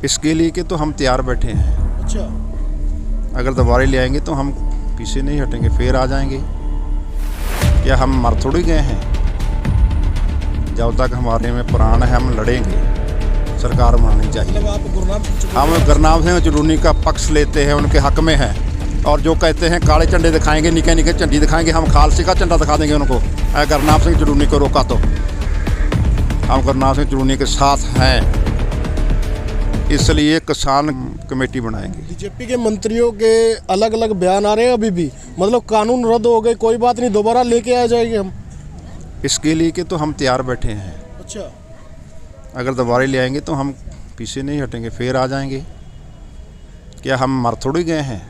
इसके लिए कि तो हम तैयार बैठे हैं। अच्छा, अगर दोबारा ले आएंगे तो हम पीछे नहीं हटेंगे, फिर आ जाएंगे। क्या हम मर थोड़ी गए हैं? जब तक हमारे में प्राण है हम लड़ेंगे। सरकार बनानी चाहिए। मतलब आप हम गुरनाम सिंह चुरूनी का पक्ष लेते हैं, उनके हक में हैं। और जो कहते हैं काले झंडे दिखाएंगे, निके निके झंडी दिखाएंगे, हम खालसे का झंडा दिखा देंगे उनको। गुरनाम सिंह चुरूनी को रोका तो हम गुरनाम सिंह चुरूनी के साथ हैं, इसलिए किसान कमेटी बनाएंगे। बीजेपी के मंत्रियों के अलग अलग बयान आ रहे हैं अभी भी, मतलब कानून रद्द हो गए, कोई बात नहीं, दोबारा लेके आ जाएंगे हम। इसके लिए कि तो हम तैयार बैठे हैं। अच्छा, अगर दोबारा ले आएंगे तो हम पीछे नहीं हटेंगे, फिर आ जाएंगे। क्या हम मर थोड़ी गए हैं?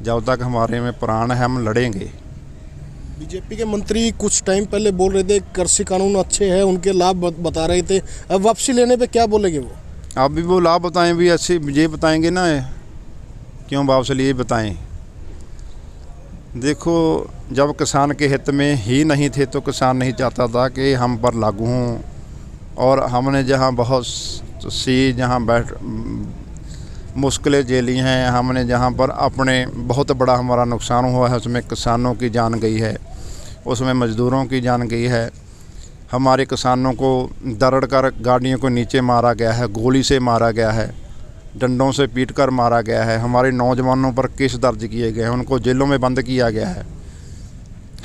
जब तक हमारे में प्राण है हम लड़ेंगे। बीजेपी के मंत्री कुछ टाइम पहले बोल रहे थे कृषि कानून अच्छे हैं, उनके लाभ बता रहे थे, अब वापसी लेने पे क्या बोलेंगे वो? आप भी वो लाभ बताएं, भी अच्छे ये बताएंगे ना, क्यों वापस लिए बताएं। देखो, जब किसान के हित में ही नहीं थे तो किसान नहीं चाहता था कि हम पर लागू हों। और हमने जहाँ बहुत सी जहाँ बैठ मुश्किलें झेली हैं, हमने जहाँ पर अपने बहुत बड़ा हमारा नुकसान हुआ है, उसमें किसानों की जान गई है, उसमें मज़दूरों की जान गई है। हमारे किसानों को दरड़ कर गाड़ियों को नीचे मारा गया है, गोली से मारा गया है, डंडों से पीट कर मारा गया है। हमारे नौजवानों पर केस दर्ज किए गए हैं, उनको जेलों में बंद किया गया है।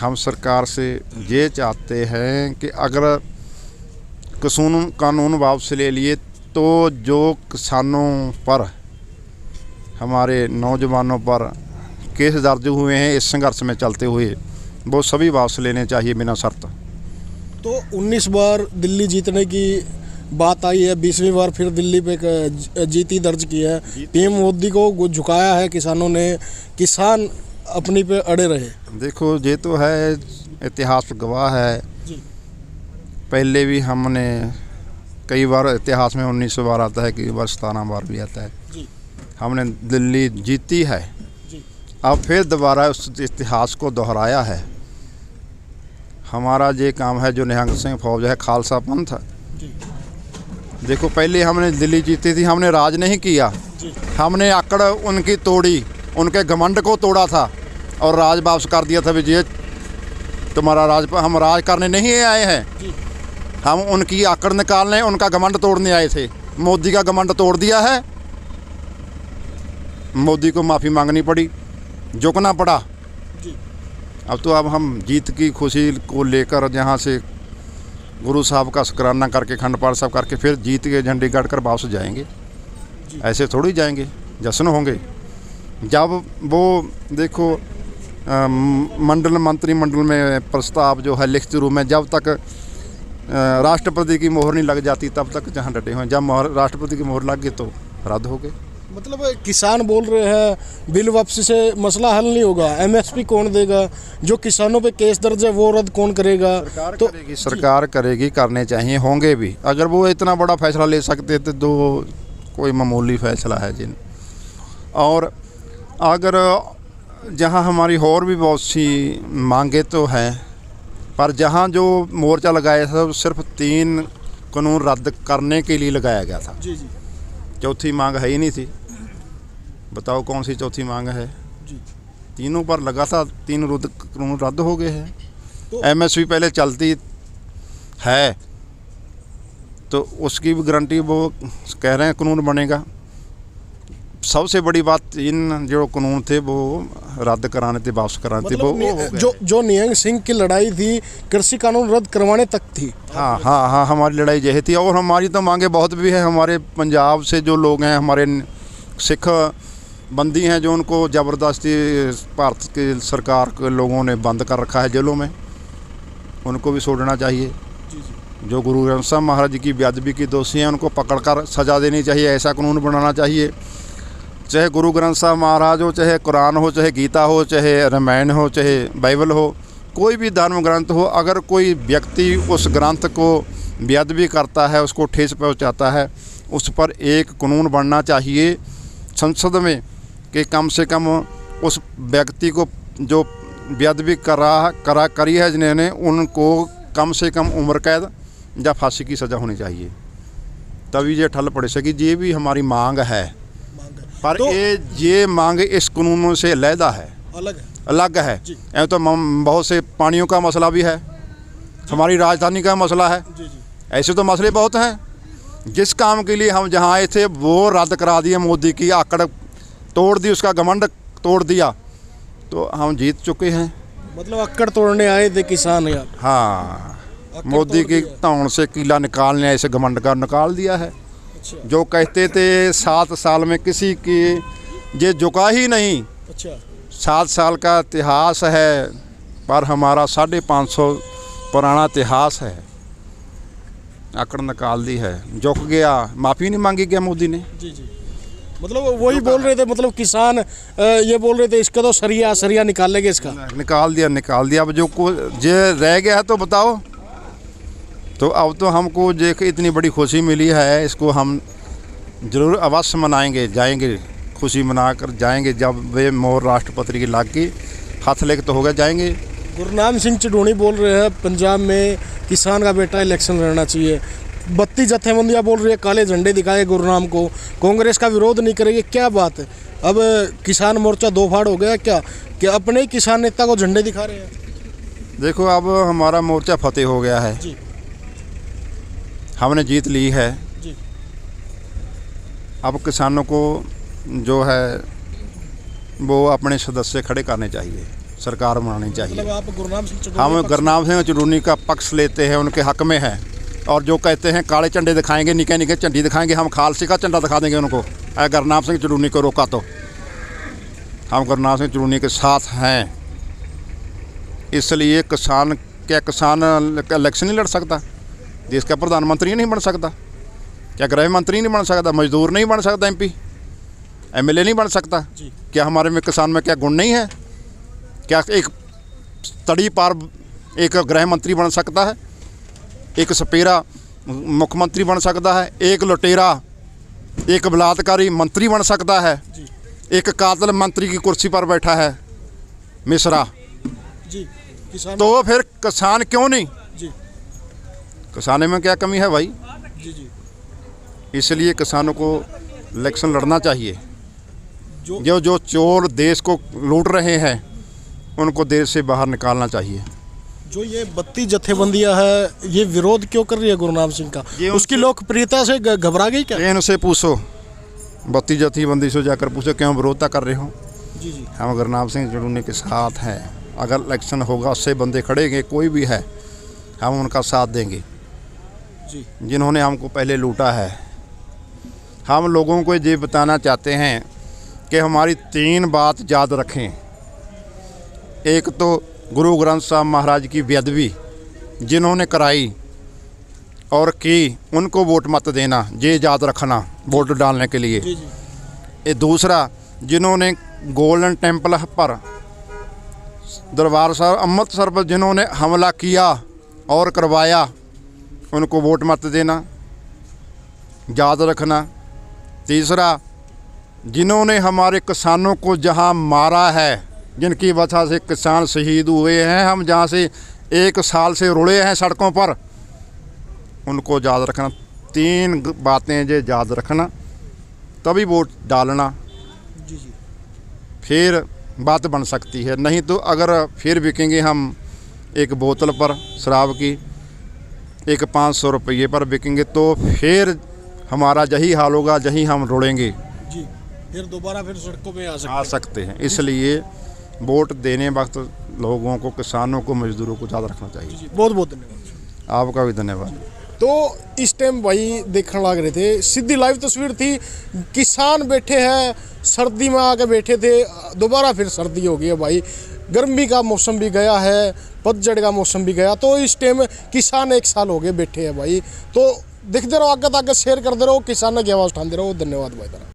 हम सरकार से ये चाहते हैं कि अगर कानून वापस ले लिए तो जो किसानों पर, हमारे नौजवानों पर केस दर्ज हुए हैं इस संघर्ष में चलते हुए, वो सभी वापस लेने चाहिए बिना शर्त। तो 19 बार दिल्ली जीतने की बात आई है, 20वीं बार फिर दिल्ली पे जीती दर्ज की है। पीएम मोदी को झुकाया है किसानों ने, किसान अपनी पे अड़े रहे। देखो, ये तो है, इतिहास गवाह है। पहले भी हमने कई बार, इतिहास में 19 बार आता है, कई बार 17 बार भी आता है, हमने दिल्ली जीती है। अब फिर दोबारा उस इतिहास को दोहराया है। हमारा ये काम है, जो निहंग सिंह फौज है, खालसा पंथ। देखो, पहले हमने दिल्ली जीती थी, हमने राज नहीं किया, हमने आकड़ उनकी तोड़ी, उनके घमंड को तोड़ा था और राज वापस कर दिया था। विजय, तुम्हारा राज पर हम राज करने नहीं आए हैं, हम उनकी आकड़ निकालने, उनका घमंड तोड़ने आए थे। मोदी का घमंड तोड़ दिया है, मोदी को माफ़ी मांगनी पड़ी, झुकना पड़ा। अब हम जीत की खुशी को लेकर जहाँ से गुरु साहब का शुक्राना करके, खंड पाठ सब करके, फिर जीत के झंडे गाड़ कर वापस जाएंगे। ऐसे थोड़ी जाएंगे, जश्न होंगे। जब वो देखो, मंत्रिमंडल में प्रस्ताव जो है लिखित रूप में, जब तक राष्ट्रपति की मोहर नहीं लग जाती तब तक जहाँ डटे हुए, जब राष्ट्रपति की मोहर लग गई तो रद्द हो गए। मतलब किसान बोल रहे हैं बिल वापसी से मसला हल नहीं होगा, एमएसपी कौन देगा, जो किसानों पे केस दर्ज है वो रद्द कौन करेगा? सरकार करेगी, करने चाहिए, होंगे भी। अगर वो इतना बड़ा फैसला ले सकते थे तो कोई मामूली फैसला है जिन। और अगर जहाँ हमारी और भी बहुत सी मांगे तो हैं, पर जहाँ जो मोर्चा लगाया था वो सिर्फ 3 कानून रद्द करने के लिए लगाया गया था। चौथी मांग है ही नहीं थी। बताओ कौन सी चौथी मांग है? तीनों पर लगा था, 3 कानून रद्द हो गए हैं। तो एमएसपी पहले चलती है तो उसकी भी गारंटी वो कह रहे हैं कानून बनेगा। सबसे बड़ी बात, इन जो कानून थे वो रद्द कराने थे, वापस कराने थे, वो जो निहंग सिंह की लड़ाई थी कृषि कानून रद्द करवाने तक थी। हाँ, हमारी लड़ाई यही थी। और हमारी तो मांगे बहुत भी है। हमारे पंजाब से जो लोग हैं, हमारे सिख बंदी हैं, जो उनको ज़बरदस्ती भारत की सरकार के लोगों ने बंद कर रखा है जेलों में, उनको भी छोड़ना चाहिए। जो गुरु ग्रंथ साहब महाराज जी की बेअदबी की दोषी हैं, उनको पकड़कर सज़ा देनी चाहिए। ऐसा कानून बनाना चाहिए। चाहे गुरु ग्रंथ साहब महाराज हो, चाहे कुरान हो, चाहे गीता हो, चाहे रामायण हो, चाहे बाइबल हो, कोई भी धर्म ग्रंथ हो, अगर कोई व्यक्ति उस ग्रंथ को बेअदबी करता है, उसको ठेस पहुंचाता है, उस पर एक कानून बनना चाहिए संसद में कि कम से कम उस व्यक्ति को जो बेअदबी करी है जिन्होंने, उनको कम से कम उम्र कैद या फांसी की सज़ा होनी चाहिए। तभी ये ठल पड़ सकी। ये भी हमारी मांग है, पर तो ये मांग इस कानूनों से अलहदा है, अलग है। ऐ तो बहुत से पानियों का मसला भी है, हमारी राजधानी का मसला है, ऐसे तो मसले बहुत हैं। जिस काम के लिए हम जहाँ आए थे वो रद्द करा दिया, मोदी की आकड़ तोड़ दी, उसका घमंड तोड़ दिया, तो हम जीत चुके हैं। मतलब अक्कड़ तोड़ने आए थे किसान यार। हाँ, मोदी की तौण से कीला निकालने ऐसे घमंड का निकाल दिया है। अच्छा। जो कहते थे 7 साल में किसी की ये झुका ही नहीं। अच्छा। 7 साल का इतिहास है, पर हमारा 550 पुराना इतिहास है। आकड़ निकाल दी है, झुक गया, माफ़ी नहीं मांगी क्या मोदी ने। जी। मतलब वही बोल रहे थे, मतलब किसान ये बोल रहे थे इसका तो सरिया निकाल लेंगे, इसका निकाल दिया। अब जो जे रह गया है तो बताओ। तो अब तो हमको जो इतनी बड़ी खुशी मिली है, इसको हम ज़रूर अवश्य मनाएंगे, जाएंगे, खुशी मनाकर जाएंगे। जब वे मोहर राष्ट्रपति की लाग की हाथ लेके तो हो गया, जाएंगे। गुरनाम सिंह चढ़ूनी बोल रहे हैं पंजाब में किसान का बेटा इलेक्शन लड़ना चाहिए। 32 जत्थेबंदियाँ बोल रही है काले झंडे दिखाए गुरनाम को, कांग्रेस का विरोध नहीं करेगी, क्या बात है? अब किसान मोर्चा दो फाड़ हो गया क्या अपने ही किसान नेता को झंडे दिखा रहे हैं? देखो, अब हमारा मोर्चा फतेह हो गया है जी। हमने जीत ली है जी। अब किसानों को जो है वो अपने सदस्य खड़े करने चाहिए, सरकार बनानी चाहिए। मतलब आप गुरनाम सिंह हम गुरनाम सिंह चढ़ूनी का पक्ष लेते हैं, उनके हक में है। और जो कहते हैं काले झंडे दिखाएंगे, निके निके झंडी दिखाएंगे, हम खालसे का झंडा दिखा देंगे उनको। अगर गुरनाम सिंह चढ़ूनी को रोका तो हम गुरनाम सिंह चढ़ूनी के साथ हैं। इसलिए किसान इलेक्शन नहीं लड़ सकता? देश का प्रधानमंत्री नहीं बन सकता? क्या गृह मंत्री नहीं बन सकता? मजदूर नहीं बन सकता? MP MLA नहीं बन सकता? क्या हमारे में किसान में क्या गुण नहीं है? क्या एक तड़ी पार एक गृह मंत्री बन सकता है? एक सपेरा मुख्यमंत्री बन सकता है? एक लुटेरा, एक बलात्कारी मंत्री बन सकता है? एक कातिल मंत्री की कुर्सी पर बैठा है मिश्रा जी। किसान तो फिर किसान क्यों नहीं? जी। किसाने में क्या कमी है भाई? जी। इसलिए किसानों को इलेक्शन लड़ना चाहिए। जो चोर देश को लूट रहे हैं उनको देश से बाहर निकालना चाहिए। जो ये 32 जत्थेबंदियां है, ये विरोध क्यों कर रही है गुरनाम सिंह का? उसकी लोकप्रियता से घबरा गई क्या? इनसे पूछो, 32 जत्थेबंदी से जाकर पूछो क्यों विरोधता कर रहे हो। जी। हम गुरनाम सिंह चढ़ूनी के साथ हैं। अगर इलेक्शन होगा, उससे बंदे खड़ेंगे, कोई भी है, हम उनका साथ देंगे जी। जिन्होंने हमको पहले लूटा है। हम लोगों को ये बताना चाहते हैं कि हमारी 3 बात याद रखें। एक तो गुरु ग्रंथ साहब महाराज की बेअदबी जिन्होंने कराई और की, उनको वोट मत देना, ये याद रखना वोट डालने के लिए। जी। ये दूसरा, जिन्होंने गोल्डन टेम्पल पर, दरबार साहब अमृतसर पर जिन्होंने हमला किया और करवाया, उनको वोट मत देना, याद रखना। तीसरा, जिन्होंने हमारे किसानों को जहां मारा है, जिनकी वजह से किसान शहीद हुए हैं, हम जहां से 1 साल से रुड़े हैं सड़कों पर, उनको याद रखना। 3 बातें ये याद रखना, तभी वोट डालना। जी। फिर बात बन सकती है। नहीं तो अगर फिर बिकेंगे हम एक बोतल पर शराब की, एक 500 रुपये पर बिकेंगे, तो फिर हमारा यही हाल होगा, यही हम रुड़ेंगे जी। फिर दोबारा फिर सड़कों पे आ सकते हैं। इसलिए वोट देने वक्त लोगों को, किसानों को, मजदूरों को याद रखना चाहिए। बहुत बहुत धन्यवाद। आपका भी धन्यवाद। तो इस टाइम भाई देखने लग रहे थे, सीधी लाइव तस्वीर थी। किसान बैठे हैं, सर्दी में आके बैठे थे, दोबारा फिर सर्दी हो गई है भाई। गर्मी का मौसम भी गया है, पतझड़ का मौसम भी गया, तो इस टाइम किसान 1 साल हो गए बैठे हैं भाई। तो देखते रहो, आगे तक शेयर करते रहो, किसानों की आवाज़ उठाते रहो। धन्यवाद भाई।